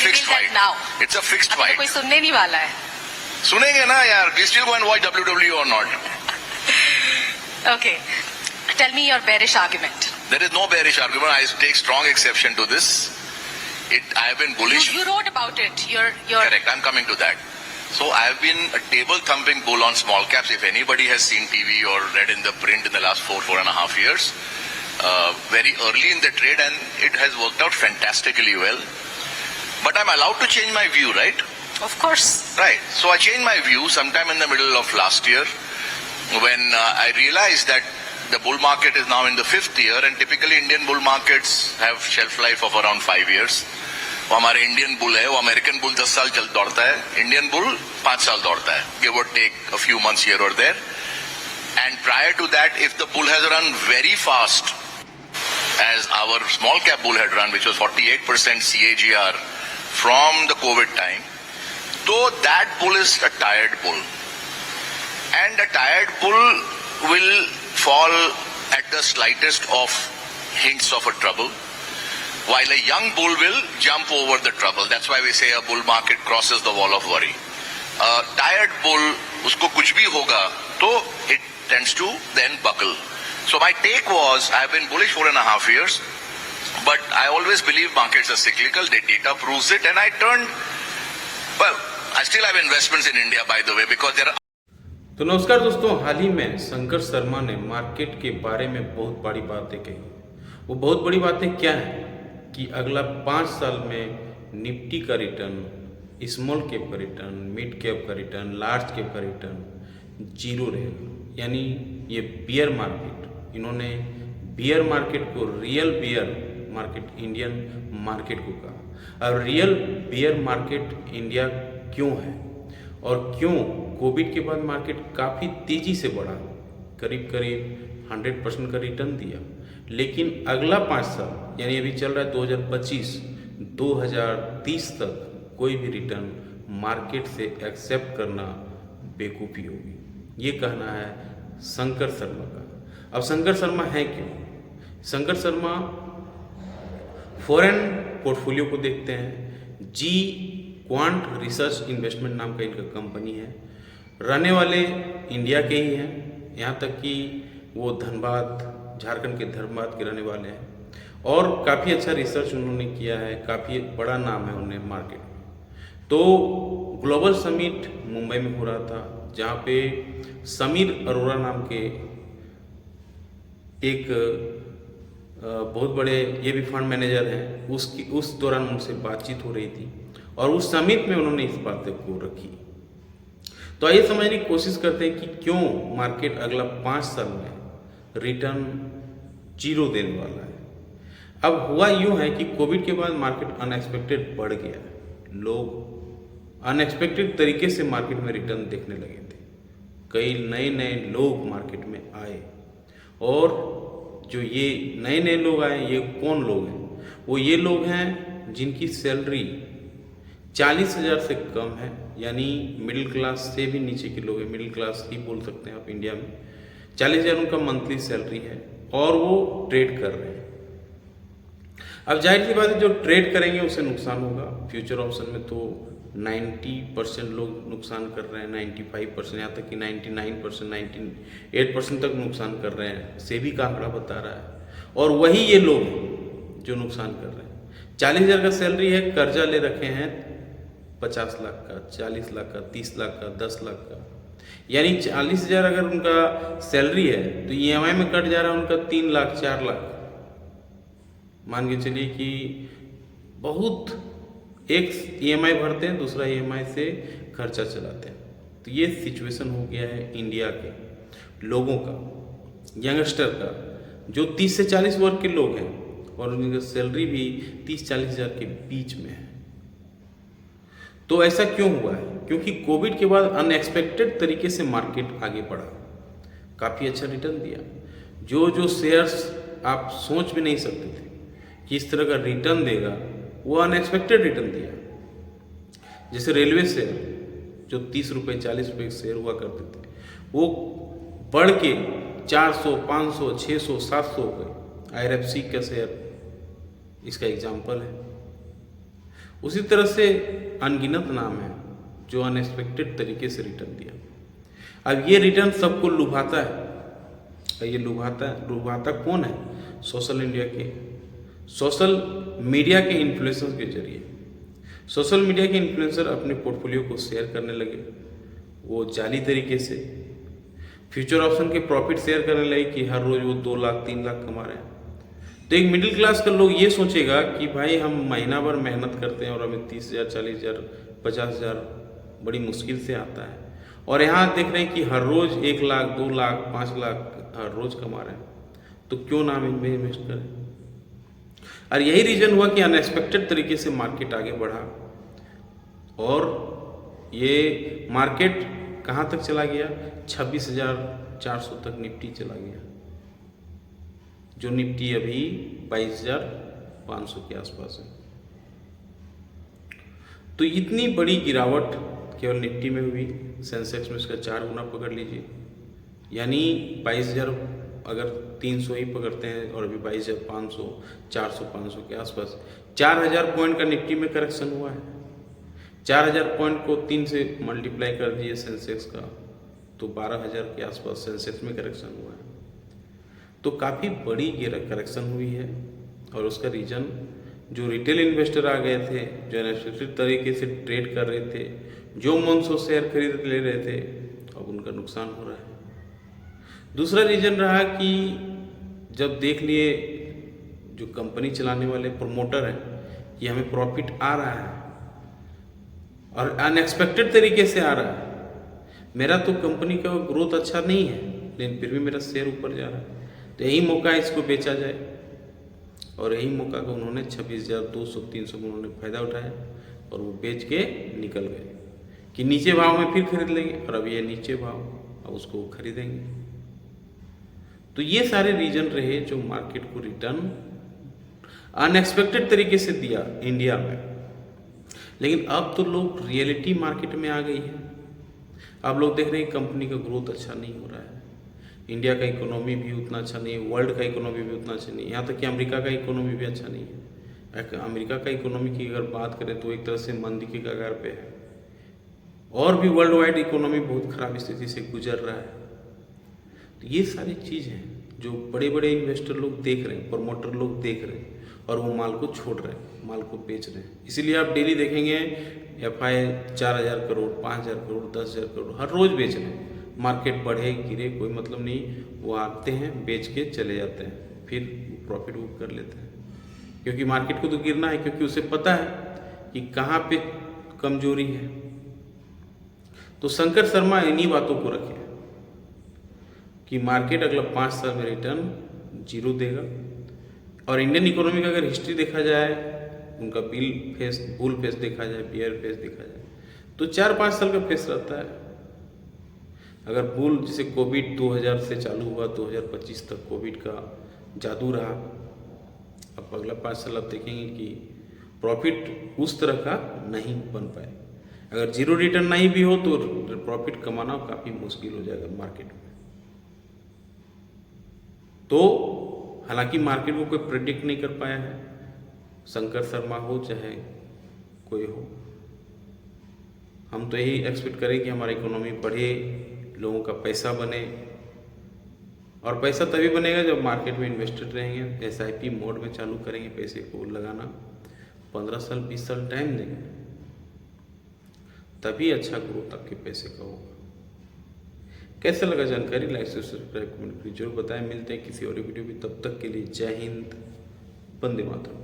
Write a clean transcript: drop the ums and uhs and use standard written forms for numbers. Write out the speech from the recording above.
fixed fight. Now. It's a fixed अभी तो fight. कोई सुनने नहीं वाला है. सुनेंगे ना यार. We still go and watch WWE or not? Okay. Tell me your bearish argument. There is no bearish argument. I take strong exception to this. I have been bullish. You wrote about it. You're Correct. I'm coming to that. So I have been a table thumping bull on small caps. If anybody has seen TV or read in the print in the last 4.5 years, very early in the trade, and it has worked out fantastically well. But I'm allowed to change my view, right? Of course. Right. So I changed my view sometime in the middle of last year when I realized that the bull market is now in the 5th year, and typically Indian bull markets have shelf life of around 5 years. वो हमारे Indian bull है, वो American bull 10 साल चल दौड़ता है, Indian bull 5 साल दौड़ता है, give or take a few months here or there. And prior to that, if the bull has run very fast, as our small cap bull had run, which was 48% CAGR from the COVID time, so that bull is a tired bull. And a tired bull will fall at the slightest of hints of a trouble, while a young bull will jump over the trouble. That's why we say a bull market crosses the wall of worry. A tired bull, usko kuch bhi hoga, to it tends to then buckle. So my take was, I've been bullish 4.5 years, but I always believe markets are cyclical. The data proves it, and I still have investments in India, by the way, because there are. तो नमस्कार दोस्तों, हाल ही में शंकर शर्मा ने market के बारे में बहुत बड़ी बातें कही। वो बहुत बड़ी बातें क्या हैं कि अगला 5 साल में निफ्टी का रिटर्न, स्मॉल कैप का रिटर्न, मिड कैप का रिटर्न, लार्ज कैप का रिटर्न जीरो रहेगा। यानी ये बियर मार्केट, इन्होंने बियर मार्केट को real beer market Indian market को कहा। और रियल बियर मार्केट इंडिया क्यों है और क्यों कोविड के बाद मार्केट काफ़ी तेज़ी से बढ़ा, करीब 100% का रिटर्न दिया। लेकिन अगला 5 साल यानी अभी चल रहा है 2025-2030 तक कोई भी रिटर्न मार्केट से एक्सेप्ट करना बेवकूफ़ी होगी। ये कहना है शंकर शर्मा का। अब शंकर शर्मा है क्यों? शंकर शर्मा फॉरेन पोर्टफोलियो को देखते हैं। जी क्वांट रिसर्च इन्वेस्टमेंट नाम का इनका कंपनी है, रहने वाले इंडिया के ही हैं। यहाँ तक कि वो धनबाद, झारखंड के धनबाद के रहने वाले हैं और काफ़ी अच्छा रिसर्च उन्होंने किया है, काफ़ी बड़ा नाम है उन्हें मार्केट में। तो ग्लोबल समिट मुंबई में हो रहा था, जहाँ पे समीर अरोड़ा नाम के एक बहुत बड़े ये भी फंड मैनेजर हैं, उस दौरान उनसे बातचीत हो रही थी और उस समिट में उन्होंने इस बात को रखी। तो आइए समझने की कोशिश करते हैं कि क्यों मार्केट अगला 5 साल में रिटर्न जीरो देने वाला है। अब हुआ यूँ है कि कोविड के बाद मार्केट अनएक्सपेक्टेड बढ़ गया है। लोग अनएक्सपेक्टेड तरीके से मार्केट में रिटर्न देखने लगे थे। कई नए लोग मार्केट में आए और जो ये नए लोग आए, ये कौन लोग हैं? वो ये लोग हैं जिनकी सैलरी 40,000 से कम है, यानी मिडिल क्लास से भी नीचे के लोग हैं, मिडिल क्लास ही बोल सकते हैं आप इंडिया में। 40,000 उनका मंथली सैलरी है और वो ट्रेड कर रहे हैं। अब जाहिर सी बात है, जो ट्रेड करेंगे उसे नुकसान होगा। फ्यूचर ऑप्शन में तो 90% लोग नुकसान कर रहे हैं, 95%, यहाँ तक कि 99%, 98% तक नुकसान कर रहे हैं। सेबी का आंकड़ा बता रहा है। और वही ये लोग जो नुकसान कर रहे हैं, 40,000 का सैलरी है, कर्जा ले रखे हैं 50 लाख का, 40 लाख का, 30 लाख का, 10 लाख का। यानी 40,000 अगर उनका सैलरी है तो EMI में कट जा रहा है उनका 3 लाख 4 लाख। मान के चलिए कि बहुत, एक EMI भरते हैं, दूसरा EMI से खर्चा चलाते हैं। तो ये सिचुएशन हो गया है इंडिया के लोगों का, यंगस्टर का, जो 30 से 40 वर्ग के लोग हैं और उनकी सैलरी भी 30-40 हज़ार के बीच में है। तो ऐसा क्यों हुआ है? क्योंकि कोविड के बाद अनएक्सपेक्टेड तरीके से मार्केट आगे बढ़ा, काफ़ी अच्छा रिटर्न दिया। जो शेयर्स आप सोच भी नहीं सकते थे कि इस तरह का रिटर्न देगा, वो अनएक्सपेक्टेड रिटर्न दिया। जैसे रेलवे शेयर जो 30 रुपये 40 रुपये के शेयर हुआ करते थे, वो बढ़ के 400, 500, 600, 700 हो गए। IRFC का शेयर इसका एग्जाम्पल है। उसी तरह से अनगिनत नाम है जो अनएक्सपेक्टेड तरीके से रिटर्न दिया। अब ये रिटर्न सबको लुभाता है। ये लुभाता कौन है? सोशल इंडिया के, सोशल मीडिया के इन्फ्लुएंसर के जरिए। सोशल मीडिया के इन्फ्लुएंसर अपने पोर्टफोलियो को शेयर करने लगे, वो जाली तरीके से फ्यूचर ऑप्शन के प्रॉफिट शेयर करने लगे कि हर रोज वो 2 लाख 3 लाख कमा रहे हैं। तो एक मिडिल क्लास का लोग ये सोचेगा कि भाई हम महीना भर मेहनत करते हैं और हमें 30,000 40,000 50,000 बड़ी मुश्किल से आता है, और यहाँ देख रहे हैं कि हर रोज 1 लाख 2 लाख 5 लाख हर रोज कमा रहे हैं, तो क्यों ना हम इनमें इन्वेस्ट करें। और यही रीजन हुआ कि अनएक्सपेक्टेड तरीके से मार्केट आगे बढ़ा, और ये मार्केट कहाँ तक चला गया? 26,400 तक निफ्टी चला गया, जो निफ्टी अभी 22,500 के आसपास है। तो इतनी बड़ी गिरावट केवल निफ्टी में हुई। सेंसेक्स में इसका 4 गुना पकड़ लीजिए, यानी 22,000 अगर 300 ही पकड़ते हैं और अभी 22,500 400 500 के आसपास 4,000 पॉइंट का निफ्टी में करेक्शन हुआ है। 4,000 पॉइंट को 3 से मल्टीप्लाई कर दिए सेंसेक्स का, तो 12,000 के आसपास सेंसेक्स में करेक्शन हुआ है। तो काफ़ी बड़ी करेक्शन हुई है, और उसका रीज़न जो रिटेल इन्वेस्टर आ गए थे, जो अनएक्सपेक्टेड तरीके से ट्रेड कर रहे थे, जो मन से शेयर खरीद ले रहे थे, अब उनका नुकसान हो रहा है। दूसरा रीज़न रहा कि जब देख लिए जो कंपनी चलाने वाले प्रमोटर हैं कि हमें प्रॉफिट आ रहा है और अनएक्सपेक्टेड तरीके से आ रहा है, मेरा तो कंपनी का ग्रोथ अच्छा नहीं है लेकिन फिर भी मेरा शेयर ऊपर जा रहा है, तो यही मौका है इसको बेचा जाए। और यही मौका का उन्होंने 26,200-300 में उन्होंने फ़ायदा उठाया और वो बेच के निकल गए कि नीचे भाव में फिर खरीद लेंगे, और अब ये नीचे भाव, अब उसको खरीदेंगे। तो ये सारे रीजन रहे जो मार्केट को रिटर्न अनएक्सपेक्टेड तरीके से दिया इंडिया में। लेकिन अब तो लोग रियलिटी मार्केट में आ गई है। अब लोग देख रहे हैं कंपनी का ग्रोथ अच्छा नहीं हो रहा है, इंडिया का इकोनॉमी भी उतना अच्छा नहीं है, वर्ल्ड का इकोनॉमी भी उतना अच्छा नहीं है, यहाँ तक कि अमेरिका का इकोनॉमी भी अच्छा नहीं है। अमेरिका का इकोनॉमी की अगर बात करें तो एक तरह से मंदी के कगार पे है, और भी वर्ल्ड वाइड इकोनॉमी बहुत खराब स्थिति से गुजर रहा है। तो ये सारी चीज़ हैं जो बड़े बड़े इन्वेस्टर लोग देख रहे हैं, प्रमोटर लोग देख रहे हैं, और वो माल को छोड़ रहे हैं, माल को बेच रहे हैं। इसीलिए आप डेली देखेंगे FI 4,000 करोड़ 5,000 करोड़ 10,000 करोड़ हर रोज़ बेच रहे हैं। मार्केट बढ़े गिरे कोई मतलब नहीं, वो आते हैं बेच के चले जाते हैं, फिर प्रॉफिट बुक कर लेते हैं, क्योंकि मार्केट को तो गिरना है, क्योंकि उसे पता है कि कहाँ पे कमजोरी है। तो शंकर शर्मा इन्हीं बातों को रखे कि मार्केट अगला 5 साल में रिटर्न 0 देगा, और इंडियन इकोनॉमी का अगर हिस्ट्री देखा जाए, उनका बुल फेस देखा जाए, बियर फेस देखा जाए, तो 4-5 साल का फेस रहता है। अगर बुल जैसे कोविड 2000 से चालू हुआ 2025 तक कोविड का जादू रहा, अब अगला 5 साल आप देखेंगे कि प्रॉफिट उस तरह का नहीं बन पाए। अगर 0 रिटर्न नहीं भी हो तो प्रॉफिट कमाना काफ़ी मुश्किल हो जाएगा मार्केट में। तो हालांकि मार्केट को कोई प्रेडिक्ट नहीं कर पाया है, शंकर शर्मा हो चाहे कोई हो, हम तो यही एक्सपेक्ट करें कि हमारी इकोनॉमी बढ़े, लोगों का पैसा बने, और पैसा तभी बनेगा जब मार्केट में इन्वेस्टेड रहेंगे, SIP मोड में चालू करेंगे पैसे को लगाना, 15 साल 20 साल टाइम देंगे, तभी अच्छा ग्रोथ आपके पैसे का होगा। कैसा लगा जानकारी? लाइक से सब्सक्राइब कमेंट जरूर बताएं। मिलते हैं किसी और वीडियो में, तब तक के लिए जय हिंद, वंदे मातरम।